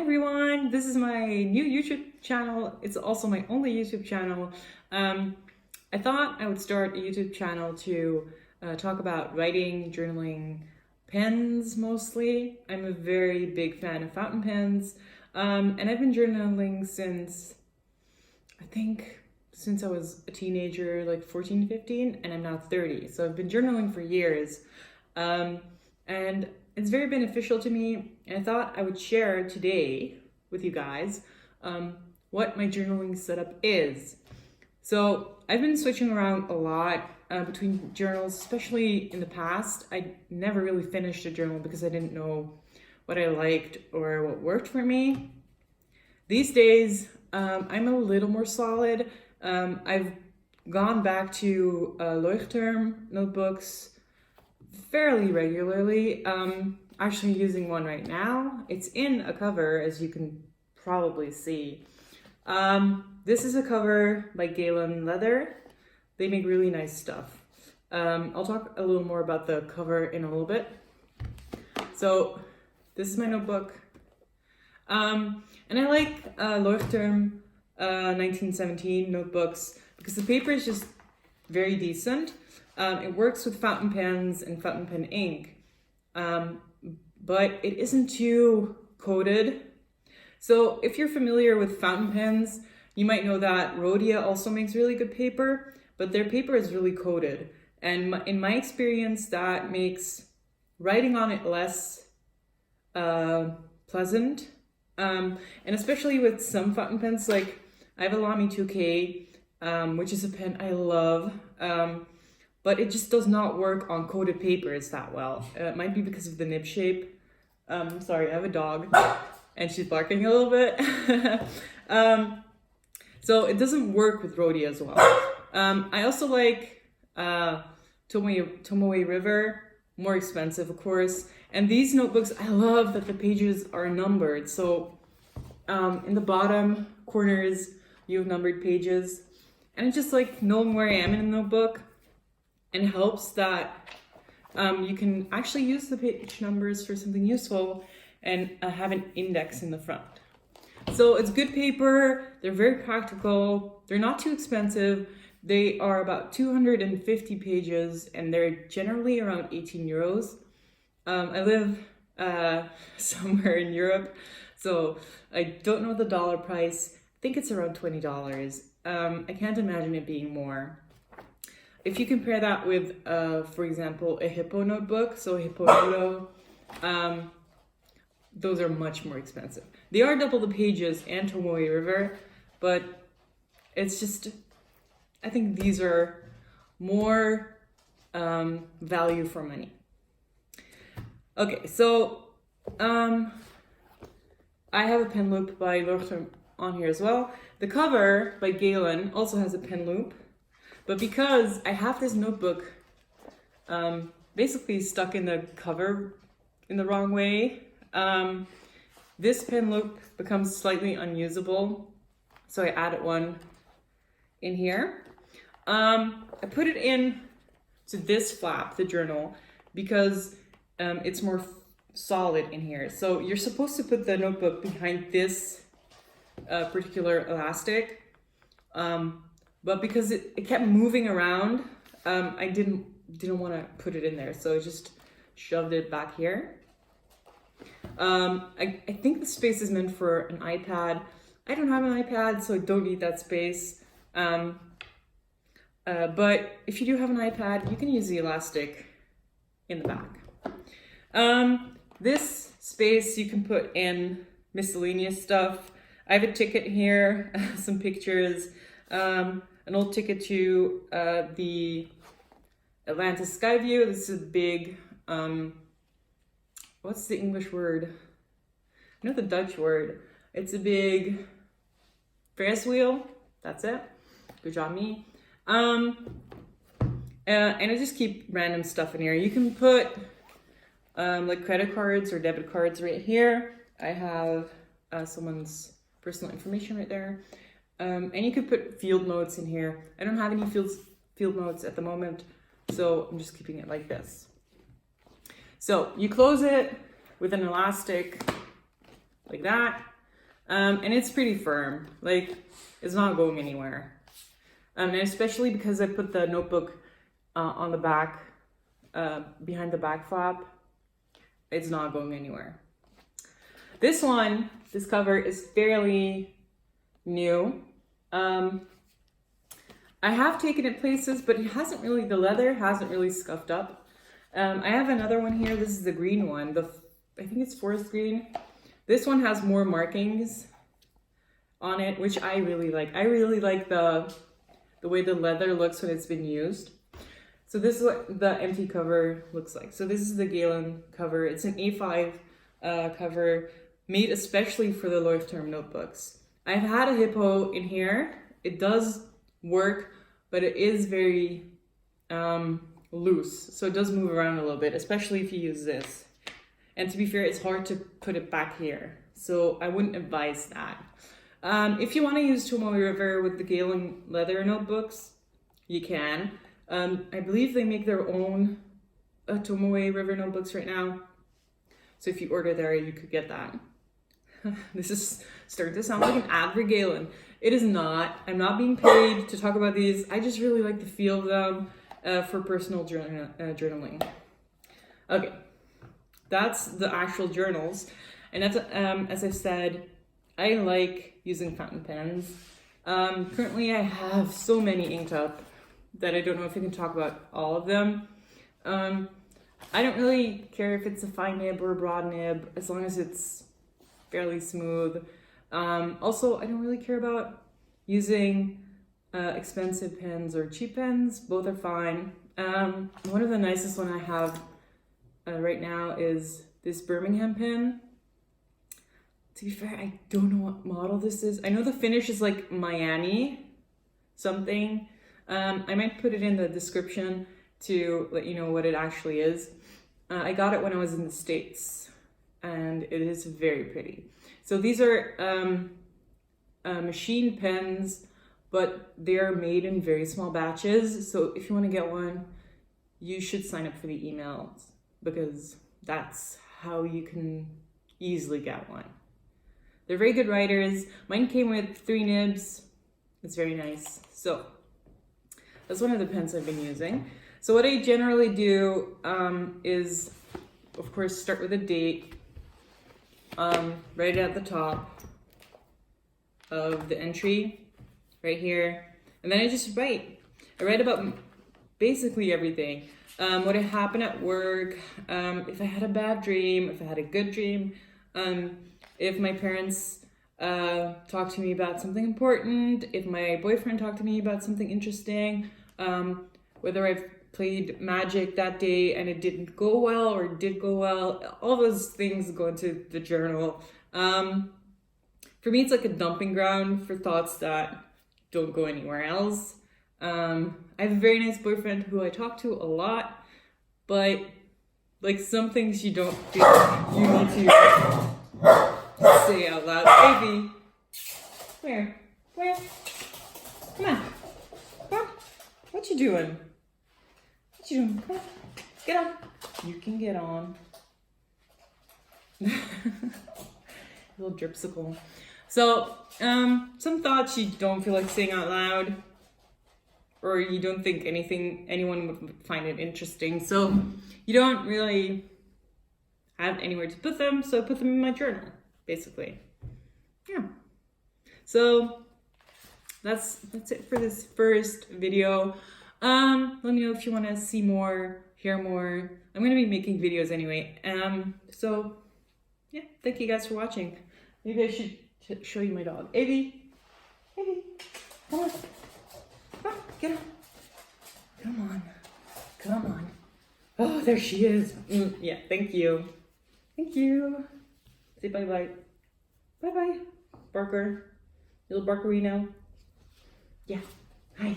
everyone, this is my new YouTube channel. It's also my only YouTube channel. I thought I would start a YouTube channel to talk about writing, journaling, pens mostly. I'm a very big fan of fountain pens, and I've been journaling since I was a teenager, like 14, 15, and I'm now 30. So I've been journaling for years, and it's very beneficial to me. And I thought I would share today with you guys what my journaling setup is. So I've been switching around a lot between journals, especially in the past. I never really finished a journal because I didn't know what I liked or what worked for me. These days, I'm a little more solid. I've gone back to Leuchtturm notebooks fairly regularly. Actually using one right now. It's in a cover, as you can probably see. This is a cover by Galen Leather. They make really nice stuff. I'll talk a little more about the cover in a little bit. So this is my notebook. And I like Leuchtturm 1917 notebooks because the paper is just very decent. It works with fountain pens and fountain pen ink, but it isn't too coated. So if you're familiar with fountain pens, you might know that Rhodia also makes really good paper, but their paper is really coated. And in my experience, that makes writing on it less pleasant. And especially with some fountain pens, like I have a Lamy 2K, which is a pen I love, but it just does not work on coated papers that well. It might be because of the nib shape. Sorry, I have a dog and she's barking a little bit. So it doesn't work with Rhodia as well. I also like Tomoe River, more expensive of course. And these notebooks, I love that the pages are numbered. So in the bottom corners, you have numbered pages. And it's just like knowing where I am in a notebook, and helps that you can actually use the page numbers for something useful and have an index in the front. So it's good paper, they're very practical, they're not too expensive, they are about 250 pages and they're generally around 18 euros. I live somewhere in Europe, so I don't know the dollar price. I think it's around $20. I can't imagine it being more. If you compare that with, for example, a Hippo notebook, so a Hippo Noto, those are much more expensive. They are double the pages and Tomoe River, but it's just, I think these are more value for money. Okay, so I have a pen loop by Leuchtturm on here as well. The cover by Galen also has a pen loop. But because I have this notebook basically stuck in the cover in the wrong way, this pen loop becomes slightly unusable. So I added one in here. I put it in to this flap, the journal, because it's more solid in here. So you're supposed to put the notebook behind this particular elastic. But because it kept moving around, I didn't want to put it in there, so I just shoved it back here. I think the space is meant for an iPad. I don't have an iPad, so I don't need that space. But if you do have an iPad, you can use the elastic in the back. This space you can put in miscellaneous stuff. I have a ticket here, some pictures, an old ticket to the Atlanta Skyview. This is a big, what's the English word? I know the Dutch word. It's a big Ferris-wheel. That's it. Good job, me. And I just keep random stuff in here. You can put like credit cards or debit cards right here. I have someone's personal information right there. And you could put field notes in here. I don't have any field notes at the moment, so I'm just keeping it like this. So you close it with an elastic like that, And it's pretty firm. Like, it's not going anywhere. And especially because I put the notebook on the back, behind the back flap, it's not going anywhere. This cover is fairly new. I have taken it places, but the leather hasn't really scuffed up. I have another one here. This is the green one. I think it's forest green. This one has more markings on it, which I really like. I really like the way the leather looks when it's been used. So this is what the empty cover looks like. So this is the Galen cover. It's an A5 cover made especially for the Leuchtturm notebooks. I've had a hippo in here. It does work, but it is very loose. So it does move around a little bit, especially if you use this. And to be fair, it's hard to put it back here. So I wouldn't advise that. If you want to use Tomoe River with the Galen leather notebooks, you can. I believe they make their own Tomoe River notebooks right now. So if you order there, you could get that. This is starting to sound like an ad for Galen. It is not. I'm not being paid to talk about these. I just really like the feel of them for personal journaling. Okay, that's the actual journals. And that's, as I said, I like using fountain pens. Currently I have so many inked up that I don't know if I can talk about all of them. I don't really care if it's a fine nib or a broad nib, as long as it's fairly smooth. Also, I don't really care about using expensive pens or cheap pens. Both are fine. One of the nicest one I have right now is this Birmingham pen. To be fair, I don't know what model this is. I know the finish is like Miami something. I might put it in the description to let you know what it actually is. I got it when I was in the States, and it is very pretty. So these are machine pens, but they're made in very small batches. So if you want to get one, you should sign up for the emails, because that's how you can easily get one. They're very good writers. Mine came with 3 nibs. It's very nice. So that's one of the pens I've been using. So what I generally do is, of course, start with a date right at the top of the entry, right here. And then I just write. I write about basically everything. What happened at work, if I had a bad dream, if I had a good dream, if my parents talked to me about something important, if my boyfriend talked to me about something interesting, whether I've played Magic that day and it didn't go well or did go well, all those things go into the journal. For me, it's like a dumping ground for thoughts that don't go anywhere else. I have a very nice boyfriend who I talk to a lot, but like some things you don't feel you need to say out loud. Baby, where? Come on. What you doing? What you doing? Come on. Get on. You can get on. Little dripsicle. So, some thoughts you don't feel like saying out loud, or you don't think anyone would find it interesting. So you don't really have anywhere to put them, so I put them in my journal, basically. Yeah. So that's it for this first video. Let me know if you want to see more, hear more. I'm going to be making videos anyway. So yeah, thank you guys for watching. Maybe I should show you my dog. Evie, come on. Come on, get up. Come on. Oh, there she is. Yeah, thank you. Say bye-bye. Bye-bye, Barker. Little Barkerino. Yeah, hi.